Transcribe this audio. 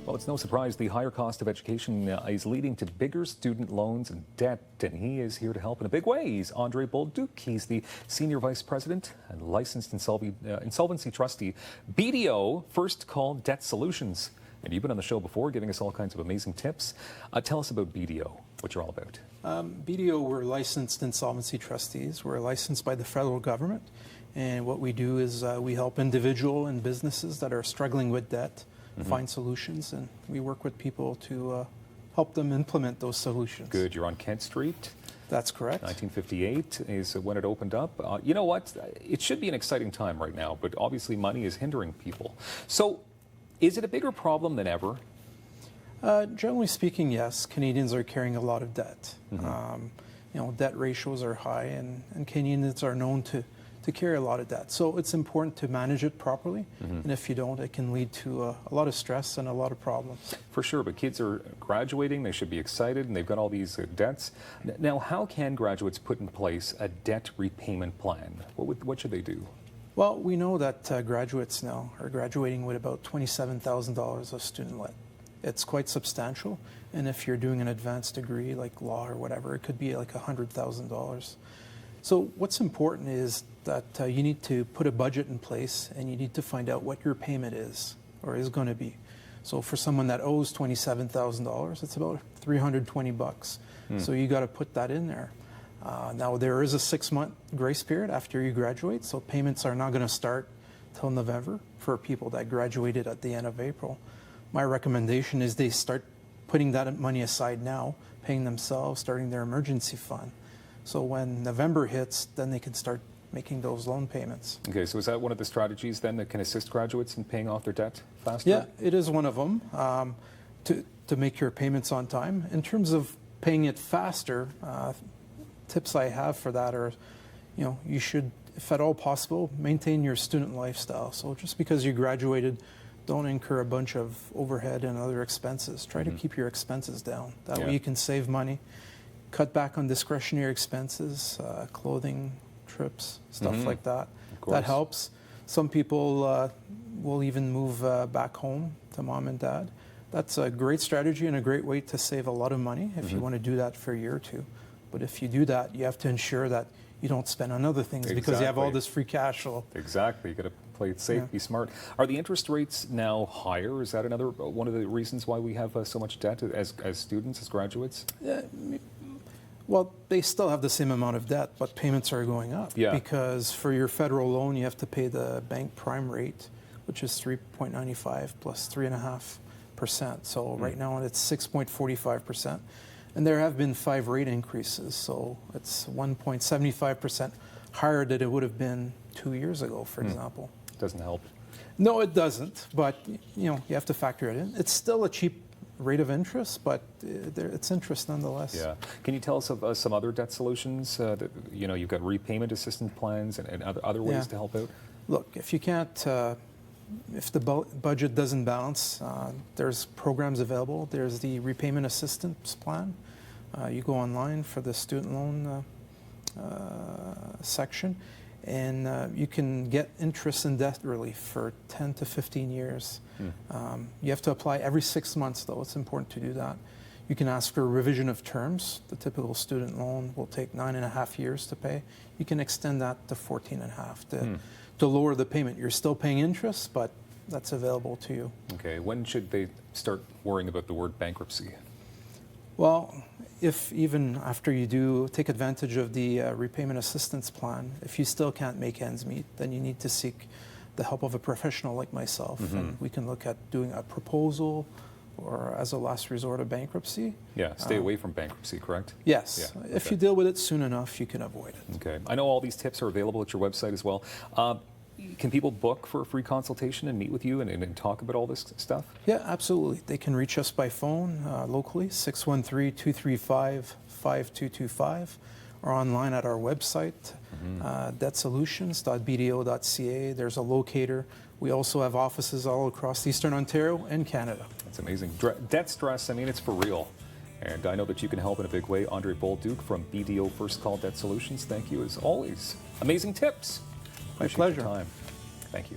Well, it's no surprise the higher cost of education is leading to bigger student loans and debt, and he is here to help in a big way. He's André Bolduc. He's the Senior Vice President and licensed insolvency trustee, BDO, First Call Debt Solutions. And you've been on the show before giving us all kinds of amazing tips. Tell us about BDO, what you're all about. BDO, we're licensed insolvency trustees. We're licensed by the federal government. And what we do is we help individuals and businesses that are struggling with debt find solutions, and we work with people to help them implement those solutions. Good. You're on Kent Street. That's correct. 1958 is when it opened up. You know what? It should be an exciting time right now, but obviously money is hindering people. So is it a bigger problem than ever? Generally speaking, yes. Canadians are carrying a lot of debt. Debt ratios are high, and Canadians are known to carry a lot of debt. So it's important to manage it properly, and if you don't, it can lead to a lot of stress and a lot of problems. For sure, but kids are graduating, they should be excited, and they've got all these debts. Now, how can graduates put in place a debt repayment plan? What should they do? Well, we know that graduates now are graduating with about $27,000 of student debt. It's quite substantial, and if you're doing an advanced degree like law or whatever, it could be like $100,000. So what's important is that you need to put a budget in place, and you need to find out what your payment is or is going to be. So for someone that owes $27,000, it's about $320. So you got to put that in there. Now there is a 6-month grace period after you graduate, so payments are not going to start till November for people that graduated at the end of April. My recommendation is they start putting that money aside now, paying themselves, starting their emergency fund. So when November hits, then they can start making those loan payments. Okay, so is that one of the strategies then that can assist graduates in paying off their debt faster? Yeah, it is one of them, to make your payments on time. In terms of paying it faster, tips I have for that are, you should, if at all possible, maintain your student lifestyle. So just because you graduated, don't incur a bunch of overhead and other expenses. Try to keep your expenses down. That way you can save money. Cut back on discretionary expenses, clothing, trips, stuff like that. That helps. Some people will even move back home to mom and dad. That's a great strategy and a great way to save a lot of money if you want to do that for a year or two. But if you do that, you have to ensure that you don't spend on other things because you have all this free cash flow. Exactly. You got to play it safe, be smart. Are the interest rates now higher? Is that another one of the reasons why we have so much debt as students, as graduates? Well, they still have the same amount of debt, but payments are going up. Because for your federal loan, you have to pay the bank prime rate, which is 3.95 plus 3.5%. So right now it's 6.45%. And there have been 5 rate increases, so it's 1.75% higher than it would have been 2 years ago, for example. Doesn't help. No, it doesn't, but you have to factor it in. It's still a cheap rate of interest, but it's interest nonetheless. Yeah. Can you tell us of some other debt solutions? That, you've got repayment assistance plans and other ways to help out? Look, if you can't, if the budget doesn't balance, there's programs available. There's the Repayment Assistance plan. You go online for the student loan section, and you can get interest and debt relief for 10 to 15 years. You have to apply every 6 months, though. It's important to do that. You can ask for a revision of terms. The typical student loan will take 9.5 years to pay. You can extend that to 14.5 to lower the payment. You're still paying interest, but that's available to you. Okay. When should they start worrying about the word bankruptcy? Well, if even after you do take advantage of the repayment assistance plan, if you still can't make ends meet, then you need to seek the help of a professional like myself, and we can look at doing a proposal or as a last resort of bankruptcy. Yeah, stay away from bankruptcy, correct? Yes. Yeah, if you deal with it soon enough, you can avoid it. Okay. I know all these tips are available at your website as well. Can people book for a free consultation and meet with you and talk about all this stuff? Yeah, absolutely. They can reach us by phone locally, 613-235-5225, or online at our website, debtsolutions.bdo.ca. There's a locator. We also have offices all across Eastern Ontario and Canada. That's amazing. Debt stress, I mean, it's for real. And I know that you can help in a big way. André Bolduc from BDO First Call Debt Solutions. Thank you as always. Amazing tips. My pleasure. Your time. Thank you.